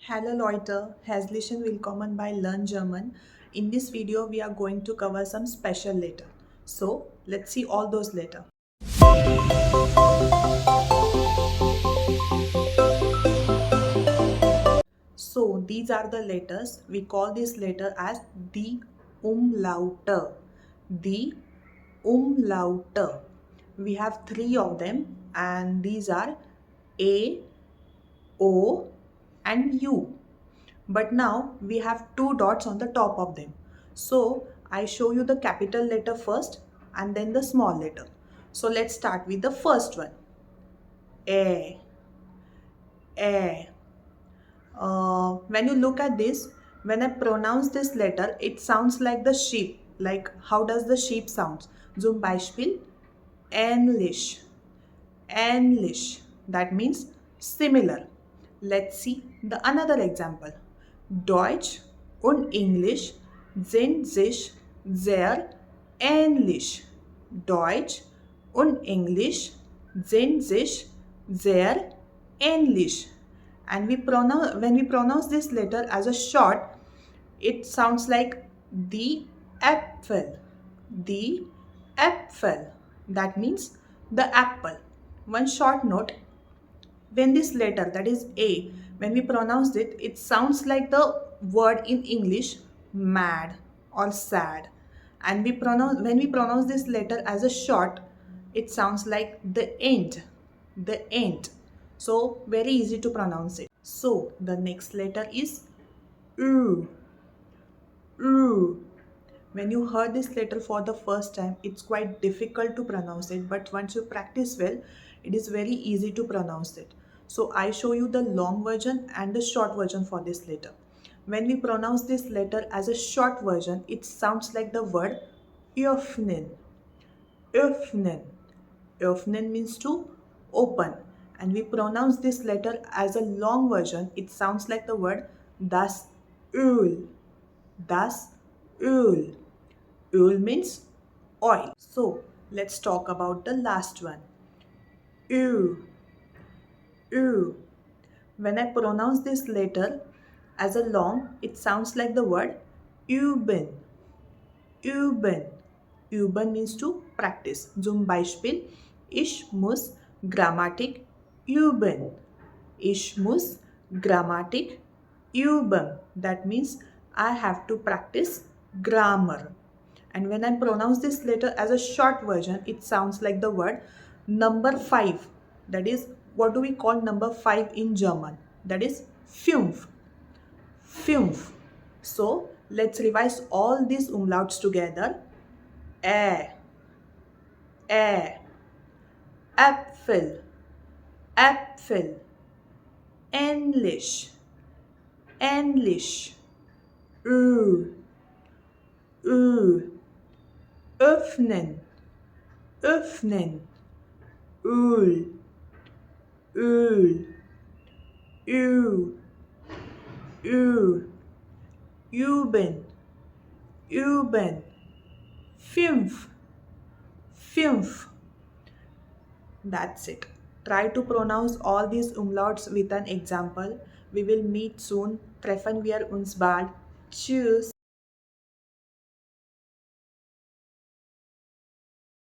Hallo Leute, herzlichen Willkommen bei Learn German. In this video, we are going to cover some special letter. So, let's see all those letter. So, these are the letters. We call this letter as the Umlaute. The Umlaute. We have three of them, and these are A, O, and U. But now we have two dots on the top of them. So I show you the capital letter first and then the small letter. So let's start with the first one. A. A. When you look at this, when I pronounce this letter, it sounds like the sheep. Like how does the sheep sound? Zum Beispiel ähnlich. Ähnlich. That means similar. Let's see the another example. Deutsch und Englisch sind sich sehr ähnlich. Deutsch und Englisch sind sich sehr ähnlich. And when we pronounce this letter as a short, it sounds like the Äpfel. The Äpfel. That means the apple. One short note, when this letter, that is A, when we pronounce it, it sounds like the word in English mad or sad. And when we pronounce this letter as a short, it sounds like the end. The end. So very easy to pronounce it. So the next letter is U. U. When you heard this letter for the first time, it's quite difficult to pronounce it, but once you practice well, it is very easy to pronounce it. So I show you the long version and the short version for this letter. When we pronounce this letter as a short version, it sounds like the word öffnen. Öffnen. Öffnen means to open. And we pronounce this letter as a long version, it sounds like the word das Öl. Das Öl. Öl means oil. So let's talk about the last one. U. U. When I pronounce this letter as a long, it sounds like the word üben. Üben. Üben means to practice. Zum Beispiel, ich muss Grammatik üben. Ich muss Grammatik üben. That means I have to practice grammar. And when I pronounce this letter as a short version, it sounds like the word number 5. That is, what do we call number 5 in German? That is fünf. Fünf. So let's revise all these umlauts together. Ä, Ä, Äpfel, Äpfel, ähnlich, ähnlich, Ö, Ö, öffnen, öffnen, Öl, Öl, Ö, Ö, üben, üben, fünf, fünf. That's it. Try to pronounce all these umlauts with an example. We will meet soon. Treffen wir uns bald. Tschüss.